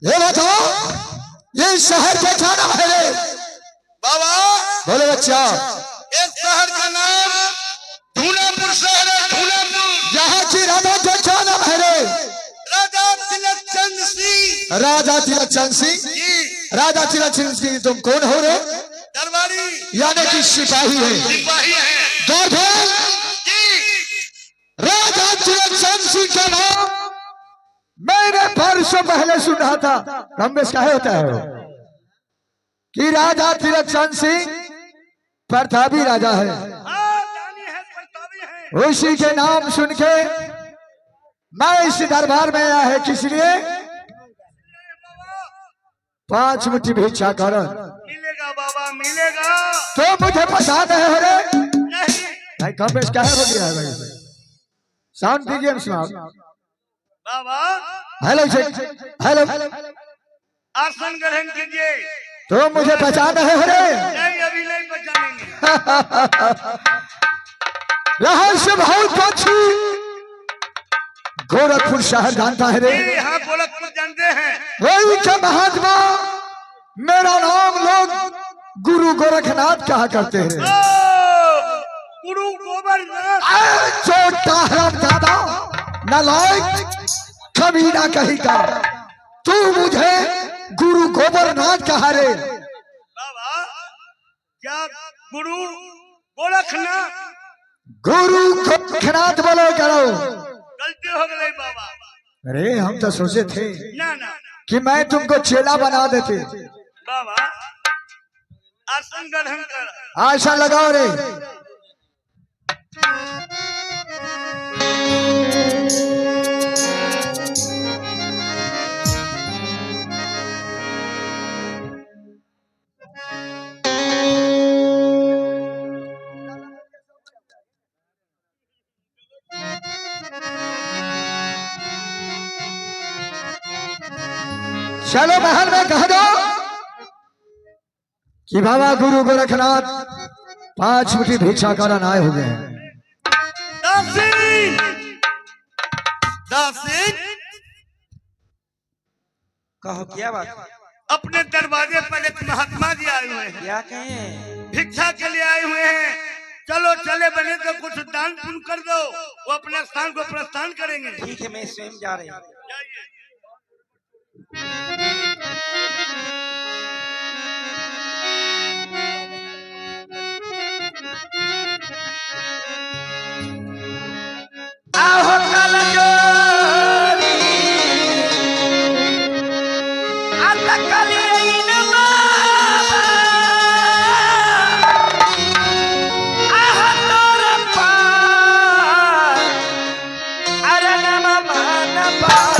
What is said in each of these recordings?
ये बताओ ये शहर का क्या नाम है रे? बाबा बोले बच्चा। इस शहर का नाम धूनापुर शहर है। धूनापुर। यहाँ की राजा का क्या नाम है रे? राजा तिलकचंद सिंह। राजा तिलकचंद सिंह। जी। राजा तिलकचंद सिंह तुम कौन हो रे? दरबारी यानी कि सिपाही है। सिपाही है। दौड़ जी। राजा तिलकचंद सिंह का नाम मैंने वर्षों पहले सुना था। रमेश क्या होता है वो? कि राजा तिलकचंद सिंह प्रतापी राजा है। उसी के नाम सुन के मैं इस दरबार में आया है। किस लिए? 5 मुट्ठी भिक्षा कर। मिलेगा बाबा मिलेगा। तो मुझे पसंद है हो रे? नहीं भाई कमेश क्या हो गया है भाई? साउंड दीजिए सुना। बाबा हेलो हेलो। आसन ग्रहण कीजिए। तो मुझे पहचान है हो रे? नहीं अभी नहीं पहचानेंगे। रहस्य बहुत अच्छी। गोरखपुर शहर जानता है रे? हाँ गोरखपुर जानते हैं। वही के महात्मा मेरा नाम लोग गुरु गोरखनाथ कहा करते हैं। गुरु गोबरनाथ। छोटा हराम दादा नालायक कमीना कहीं का तू मुझे गुरु गोबरनाथ कहा रे? बाबा क्या गुरु गोरखनाथ? गुरु गोरखनाथ बोलो करो। गलती हो गई बाबा। अरे हम तो सोचे थे ना ना कि मैं तुमको चेला बना देते। बाबा आसन ग्रहण कर। आशा लगाओ रे। चलो महल में कह दो कि बाबा गुरु गोरखनाथ 5 मुट्ठी भिक्षा करन आए हो गए। कहो क्या बात? अपने दरवाजे पर एक महात्मा जी आए हुए हैं। क्या कहें? भिक्षा के लिए आए हुए हैं। चलो चले बने तो कुछ दान पुण्य कर दो। वो अपने स्थान को प्रस्थान करेंगे। ठीक है मैं स्वयं जा रही हूँ। जाइए। आहो कलजोरी अतकलीन बाबा आह तोर पार अरे नम मान बाबा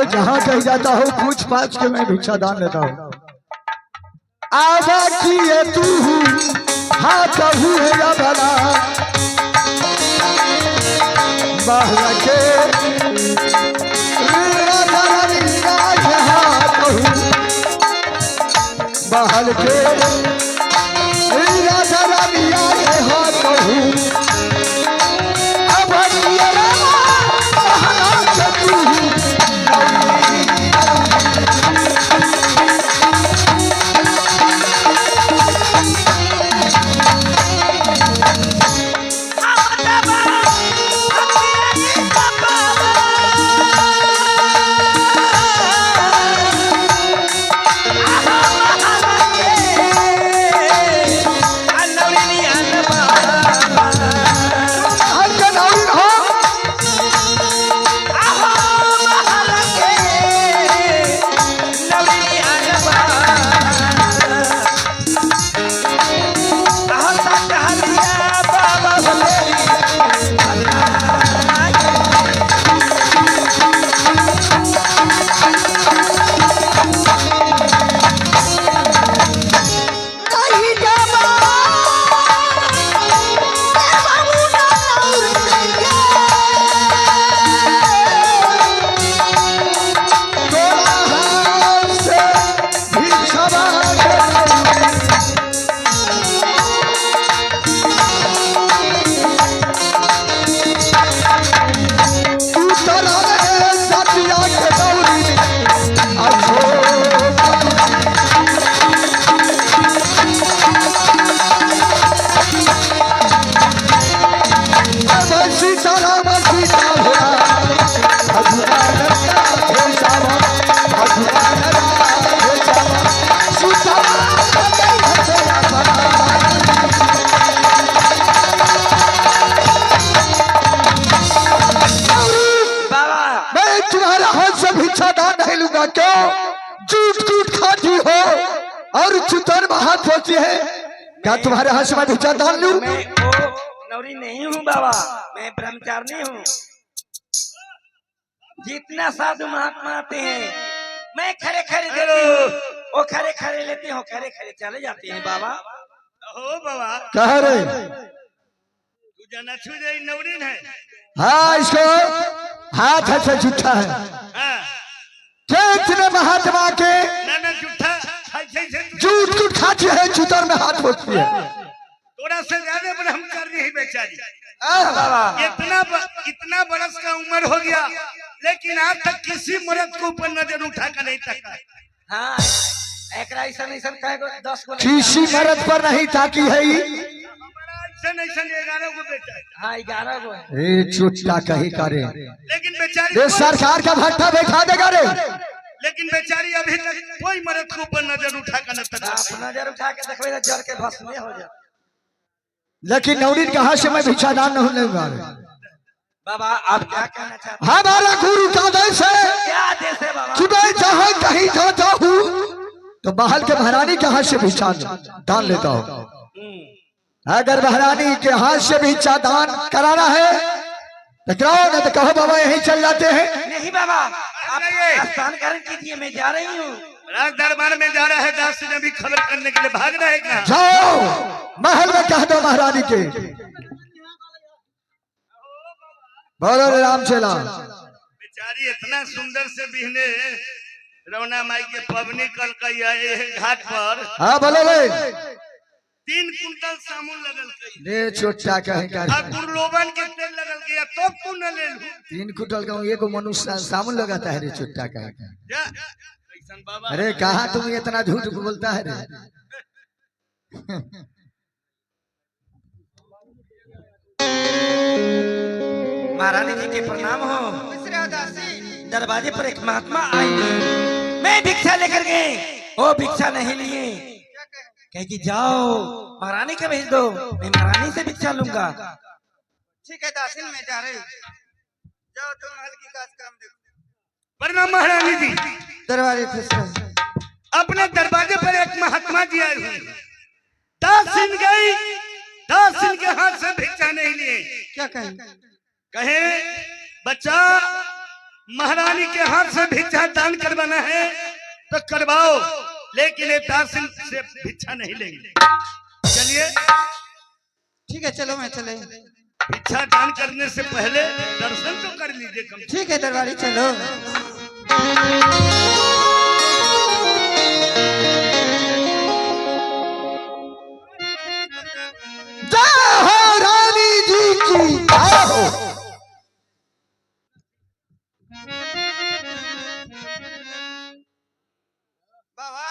जहाँ कहीं जाता हूँ पूछ पाछ के मैं भिक्षा दान लेता हूँ। आधा किए तू हाथ हुए या भला बहला के बहल के राजा रानिया के हाथ कहूँ अब होती है। क्या तुम्हारे हाथ में भिक्षा डाल लूं? मैं वो नौरी नहीं हूँ बाबा, मैं ब्रह्मचारी हूँ। जितना साधु महात्मा आते हैं मैं खड़े खड़े देती हूँ, वो खड़े खड़े लेते हो, खड़े खड़े चले जाते हैं बाबा। हो बाबा कह रहे तू जाना छू जाई नौरीन है। हाँ इसको हाथ है से झूठा है। हाँ इतने महात्मा के ना ना झूठा झूठ झूठ खाती है, चुतर में हाथ होती है। थोड़ा से ज्यादा ब्रह्मचारी है बेचारी। बाबा इतना बरस का उम्र हो गया लेकिन आज तक किसी मर्द को ऊपर नजर उठा कर नहीं तका। हाँ ऐसा 10 को किसी मर्द पर नहीं ताकी है। 11 को बेटा। हाँ 11 को है। ए चुट्टा कहीं करे, लेकिन बेचारी सरकार का भट्टा बैठा देगा रे। लेकिन बेचारी अभी तक कोई मर्द के ऊपर नजर उठा कर नहीं आप नजर उठा के देखो तो जड़ के भस्म हो जाए। लेकिन नौरीन कहा से मैं भिक्षा दान नहीं लूंगा। बाबा आप क्या कहना चाहते हैं? हमारा गुरु का आदेश है क्या आदेश है बाबा? कि मैं जहाँ कहीं जाता हूँ तो महल के महारानी के हाथ से भिक्षा दान लेता हूँ। अगर महारानी के हाथ से भिक्षा दान कराना है तो कराओ, ना तो कहो बाबा यहीं चल जाते हैं। नहीं बाबा आप स्नान करण कीजिए, मैं जा रही हूँ। राज दरबार में जा रहा है, दास ने भी खबर करने के लिए भाग रहा है क्या? जाओ महल में कह दो महारानी के बोलो राम चला। बेचारी इतना सुंदर से बिहने रौना माई के पवनी कल का घाट पर। हाँ बोलो रे। 3 कुंटल सामुन लगल रे छोटा कहीं का गुरलोबन के तेल लगल गया तो तू न ले लू। 3 कुंटल का एक मनुष्य सामुन लगाता है रे छोटा कहीं का। बाबा अरे कहा तुम इतना झूठ बोलता है रे। महारानी जी के प्रणाम हो। दरवाजे पर एक महात्मा आई, मैं भिक्षा लेकर गए, वो भिक्षा नहीं लिए, कह कि जाओ महारानी के भेज दो, मैं महारानी से भिक्षा लूंगा। ठीक है दासिन में जा रही, जाओ तुम महल की काम देखो। प्रणाम महारानी जी। दरवाजे खुश अपने दरवाजे पर एक महात्मा जी आए हुए, दासिन गई, दासिन के हाथ से भिक्षा नहीं लिए। क्या कहें? कहे बच्चा महारानी के हाथ से भिक्षा दान करवाना है तो करवाओ, लेकिन ये दासिन से भिक्षा नहीं लेंगे। चलिए ठीक है, चलो मैं चले। भिक्षा दान करने से पहले दर्शन तो कर लीजिए कम से ठीक है दरबारी, चलो। जय हो रानी जी की जय हो। बाबा,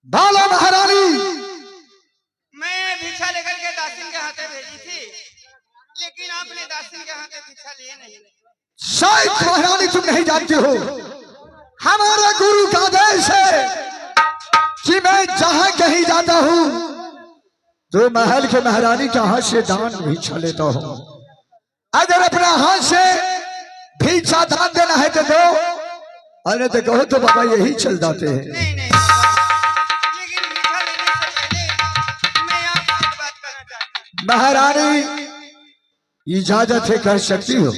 बाला महारानी, मैं भिक्षा लेकर के दासिन के हाथे भेजी थी, लेकिन आपने दासिन के हाथे भिक्षा लिए नहीं। शायद महारानी तुम नहीं जानती हो, हमारे गुरु का आदेश है कि मैं जहां कहीं जाता हूं तो महल के महारानी के हाथ से दान भिक्षा लेता हूं। अगर अपना हाथ से भिक्षा दान देना है तो दो, अरे तो कहो तो बाबा यही चल जाते हैं। नहीं नहीं बाबा, लेकिन भिक्षा लेने से पहले मैं आपसे एक बात कहना चाहती हूँ। महारानी इजाजत है, कर सकती हो।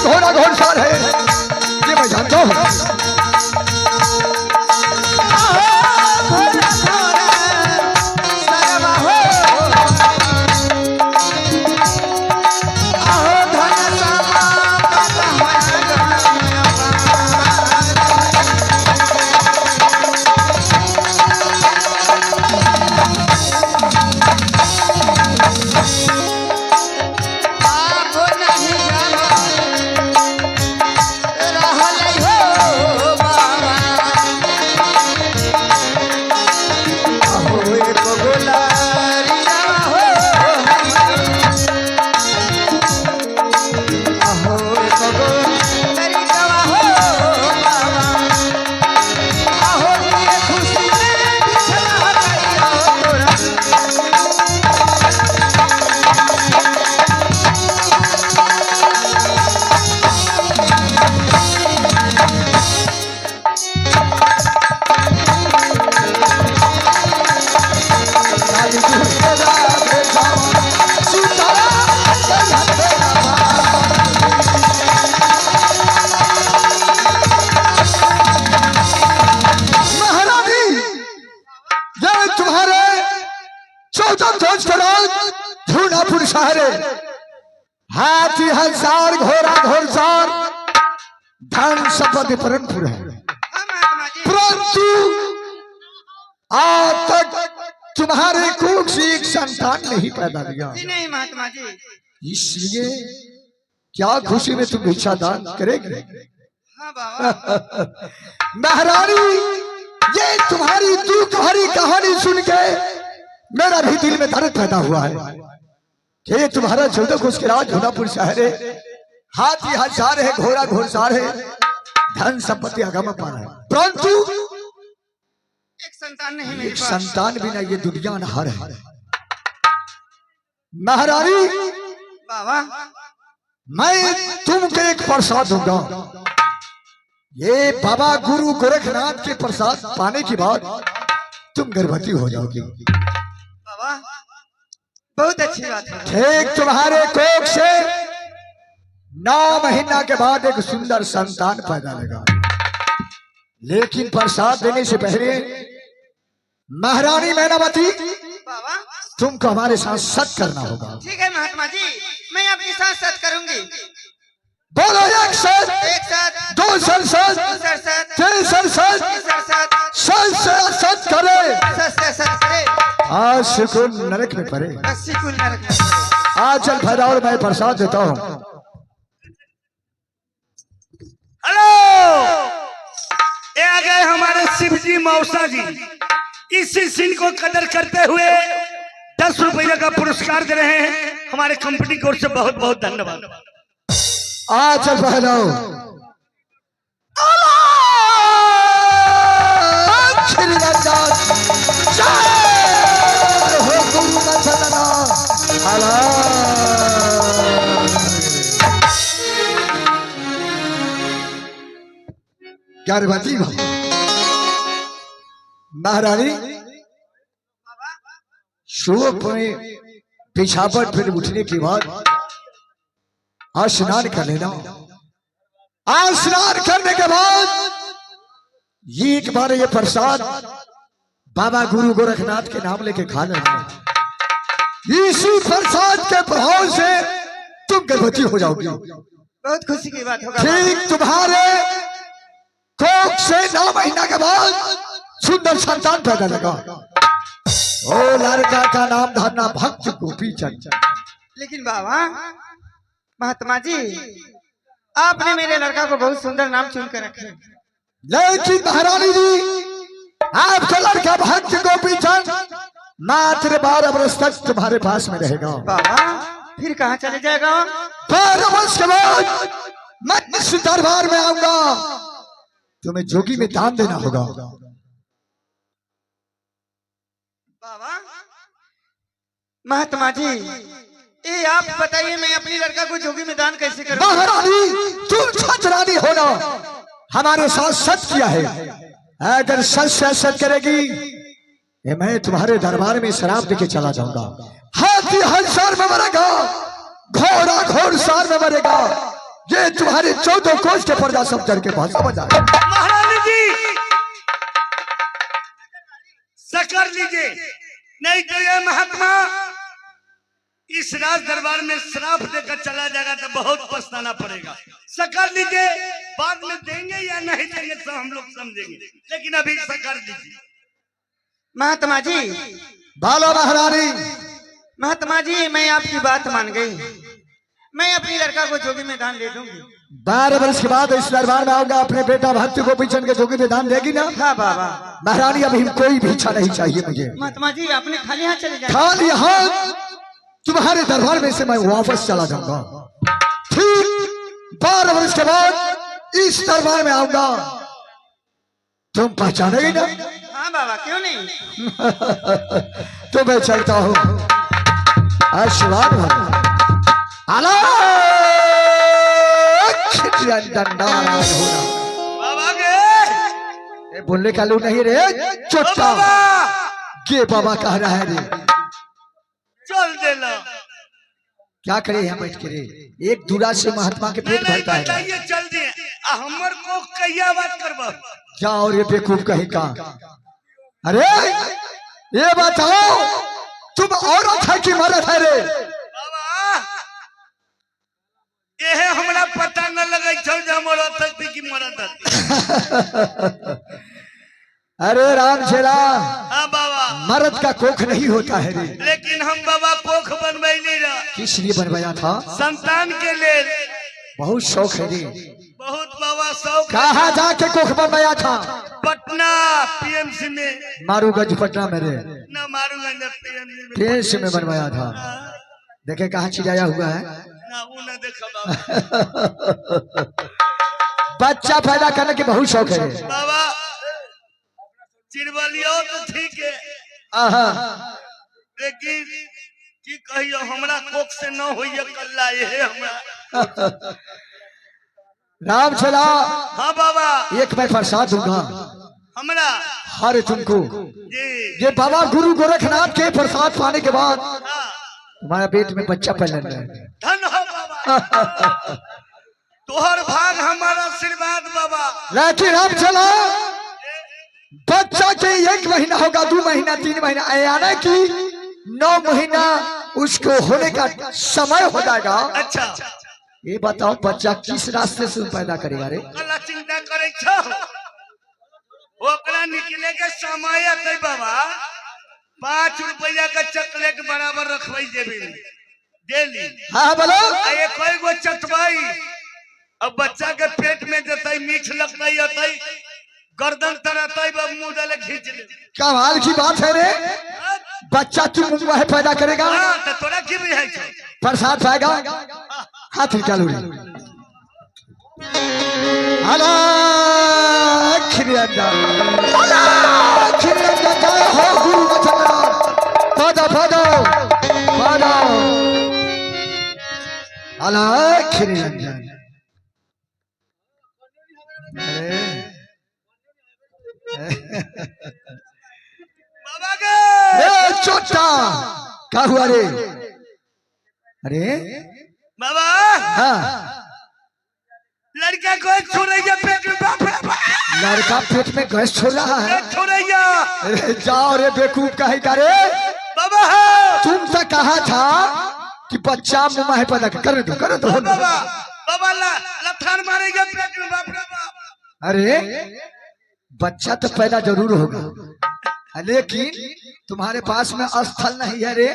घोड़ा घोड़सार है, ये मैं जानता हूँ। सहारे हाथी हजार घोड़ा घोड़सार धन संपत्ति परमपुर है, हाँ महात्मा जी। परंतु आज तक तुम्हारे कोख से एक संतान नहीं पैदा लिया। जी नहीं महात्मा जी। इसलिए क्या खुशी में तुम भिक्षा दान करेंगे? हाँ बाबा। महारानी, ये तुम्हारी दुख भरी कहानी सुन के मेरा भी दिल में दर्द पैदा हुआ है कि तुम्हारा 14 कोस के राज होनापुर शहर है, हाथी हजार है, घोड़ा घोड़सार है, धन संपत्ति आगम पाना है, परंतु एक संतान नहीं मेरे एक पास। संतान बिना ये दुनिया अनहर है। महारानी, बाबा मैं तुमको एक प्रसाद दूंगा। ये बाबा गुरु गोरखनाथ के प्रसाद पाने के बाद तुम गर्भवती हो जाओगी। बाबा बहुत अच्छी बात है। ठीक तुम्हारे कोख से 9 महीना के बाद एक सुंदर संतान पैदा लगा, लेकिन प्रसाद देने से पहले महारानी मैनावती बाबा तुमको हमारे साथ सत्य करना होगा। ठीक है महात्मा जी, मैं आपके साथ सच करूंगी। बोलो एक सच, एक साथ, दो सर सच, दूसरा सच, तीन सर सच, तीसरा सच, सच से सच करे सच से सच करे, आज सुकून नरक में पड़े। 80 कुल नरक में पड़े। आज चल भैरव, मैं प्रसाद देता हूँ। हेलो, ये आ गए हमारे शिवजी मौसा जी। इसी सीन को कदर करते हुए 10 रुपये का पुरस्कार दे रहे हैं। हमारे कंपनी की ओर से बहुत बहुत धन्यवाद। आज चल भैरव, गर्भवती हो महारानी, सुबह में पिछावट फिर उठने के बाद स्नान कर लेना। स्नान करने के बाद एक बार ये प्रसाद बाबा गुरु गोरखनाथ के नाम लेके खा लेना। इसी प्रसाद के प्रभाव से तुम गर्भवती हो जाओगी। बहुत खुशी की बात होगा। ठीक तुम्हारे कोख से 9 महीना के बाद सुंदर संतान पैदा लगा। ओ लड़का का नाम धरना भक्त गोपी चंद। लेकिन बाबा महात्मा जी, आपने मेरे लड़का को बहुत सुंदर नाम चुन कर रखे। लेकिन महारानी जी, आपका लड़का भक्त गोपी चंद मात्र 12 वर्ष तक तुम्हारे पास में रहेगा। बाबा फिर कहाँ चले जाएगा? 12 वर्ष के बाद मैं इस दरबार में आऊंगा, तुम्हें जोगी में दान देना होगा। बाबा महात्मा जी, ये आप बताइए, मैं अपनी लड़का को जोगी में दान कैसे करूं? महारानी, तुम सच रानी हो ना, हमारे साथ सच किया है। अगर सच से सच करेगी, ये मैं तुम्हारे दरबार में शराब देके चला जाऊंगा। हाथी हजार में मरेगा, घोड़ा घोड़सार में मरेगा। ये तुम्हारे 14 कोस के पर्दा सब चढ़ के भाषा बजाए। महारानी जी सकर लीजिए, नहीं तो ये महात्मा इस राज दरबार में श्राप देकर चला जाएगा तो बहुत पछताना पड़ेगा। सकर लीजिए, बाद में देंगे या नहीं देंगे तो हम लोग समझेंगे, लेकिन अभी सकर लीजिए। महात्मा जी, बालो महारानी, महात्मा जी, मैं आपकी बात मान गई। मैं अपनी लड़का को जोगी में दान दे दूंगी। 12 वर्ष के बाद इस दरबार में आऊंगा। अपने बेटा भक्त गोपी चंद के जोगी में दान देगी ना? हाँ बाबा। महारानी, अभी कोई भी इच्छा नहीं चाहिए मुझे। महात्मा जी, आपने खाली हाथ चले जाए। खाली हाथ तुम्हारे दरबार में से मैं वापस चला जाऊंगा। ठीक 12 वर्ष के बाद इस दरबार में आऊंगा, तुम पहचानेगी ना? हाँ बाबा, क्यों नहीं। तो मैं चलता हूँ। आशीर्वाद हो। बाबा के बोलने का लोग नहीं रे, चोटा के बाबा कह रहा है रे। चल देला, क्या करे यहाँ बैठ के रे? एक दूरा से महात्मा के पेट भरता है। बताइए, चल दिए हमर को कहिया बात करबा? जाओ रे बेवकूफ कहीं का। अरे ये बताओ, तुम औरत है कि मर्द है रे? बाबा अरे राम छेला, हाँ बाबा, मर्द का कोख नहीं होता है रे। लेकिन हम बाबा कोख बनवैली रहा किस लिए बनवाया था? संतान के लिए। बहुत शौक है रे। बहुत बाबा शौक। कहाँ जाके कोख बनवाया था? पटना पीएमसी में। मारू गंज पटना में रे। ना मारूंगा ना पीएमसी में। पीएमसी में बनवाया था। देखे कहाँ चिड़ाया हुआ है। ना वो ना देखा बाबा। बच्चा पैदा करने के बहुत शौक है रे। बाबा चिरवलियो तो ठीक है, आहा। लेकिन की कहियो हमरा कोख से न होइए कल्ला ये हमरा। राम छला, हाँ बाबा, एक मैं प्रसाद दूंगा हमरा। हरे तुमको। जी ये बाबा गुरु गोरखनाथ के प्रसाद पाने के बाद हाँ, तुम्हारा पेट में बच्चा पलने है। धन हो बाबा। तोहर भाग हमारा आशीर्वाद बाबा। लेकिन राम छला, बच्चा के 1 महीना होगा, 2 महीना, 3 महीना, यानी कि 9 महीना उसको होने का समय हो जाएगा। अच्छा, ये बताओ बच्चा किस रास्ते से पैदा करेगा रे? कला चिंता करे छो, ओकरा निकले के समय आते बाबा। 5 रुपया का चकले के बराबर रखवाई देबी डेली। हाँ बोलो। ये कोई गो चटवाई, अब बच्चा के पेट में जतई मीठ लगतई अतई गर्दन तरतई बब मुंह डाले खींच ले। कमाल की बात है रे। बच्चा तू मुंह में पैदा करेगा, हाँ, तो तोरा की भी है छो? प्रसाद पाएगा। हाथ निकालो रे। अलग खिरियंदा, अलग खिरियंदा, जय हो गुरु वचननाथ। पदो पदो पदो। अलग खिरियंदा। बाबा के चोटा क्या हुआ रे? अरे बाबा, हाँ, लड़का को छोड़ैया पेट में। बाप रे बाप, लड़का पेट में गैस छोड़ रहा है। छोड़ैया। अरे जाओ रे बेवकूफ, कहे का रे? बाबा तुम तो कहा था कि बच्चा मुंह में पैदा कर दो, कर दो। बाबा, बाबा लथान मारेगा पेट में। बाप रे बाप। अरे बच्चा तो पैदा जरूर होगा, लेकिन तुम्हारे पास में स्थल नहीं है रे।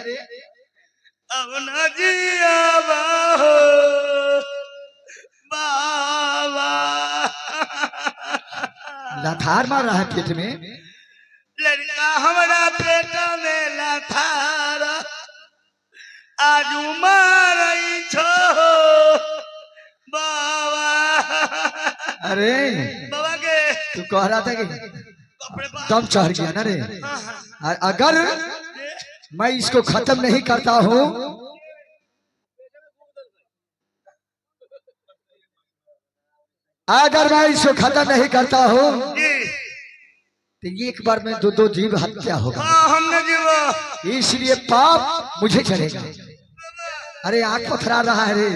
अब न जिया बाहो बाबा। लथार मार रहा है पेट में। लड़का हमारा पेट में लथार आजू मारई छो बाबा। अरे बाबा के तू कह रहा था कि बाप रे बाप। दम चढ़ गया ना रे। हाँ, हाँ। अगर मैं इसको खत्म नहीं करता हूँ, अगर मैं इसको खत्म नहीं करता हूँ जी तो एक बार में 2 जीव हत्या होगा। हाँ, हमने जीवो। इसलिए पाप मुझे चलेगा। अरे आंख पथरा रहा है रे।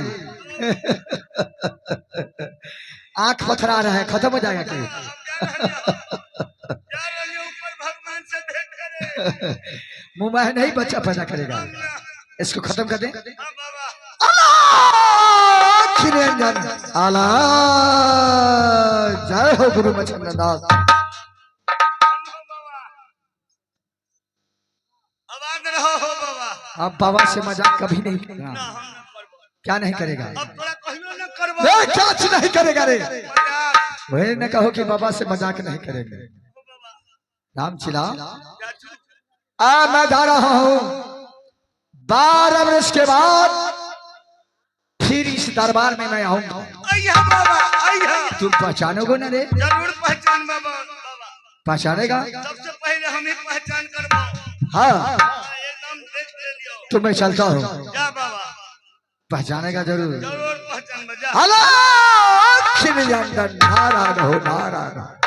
आंख पथरा रहा है, खत्म हो जाएगा कि? ऊपर भगवान से भेंट करे। मुंह में नहीं बच्चा पैदा करेगा। इसको खत्म कर दे। हाँ बाबा। आला जय हो गुरु वचननाथ। आवाज रहो हो बाबा। अब बाबा से मजाक कभी नहीं करना। ना हम न करबो। क्या नहीं करेगा? अब तोरा कहियो न करबो। रे क्या चीज नहीं करेगा रे? मजाक। वही न कहो कि बाबा से मजाक नहीं करेंगे। हो बाबा। राम चिला, चाचू। मैं जा रहा हूँ। 12 वर्ष के बाद फिर इस दरबार में मैं आऊंगा। आइया बाबा, आइया। तुम पहचानोगे ना रे? जरूर पहचान बाबा। बाबा पहचानेगा? सबसे पहले हम ही पहचान करबो। हाँ, एकदम देख ले लियो। तो मैं चलता हूँ। जा बाबा, पहचानेगा जरूर। जरूर पहचान बजा। हलो नारायण हो नारायण।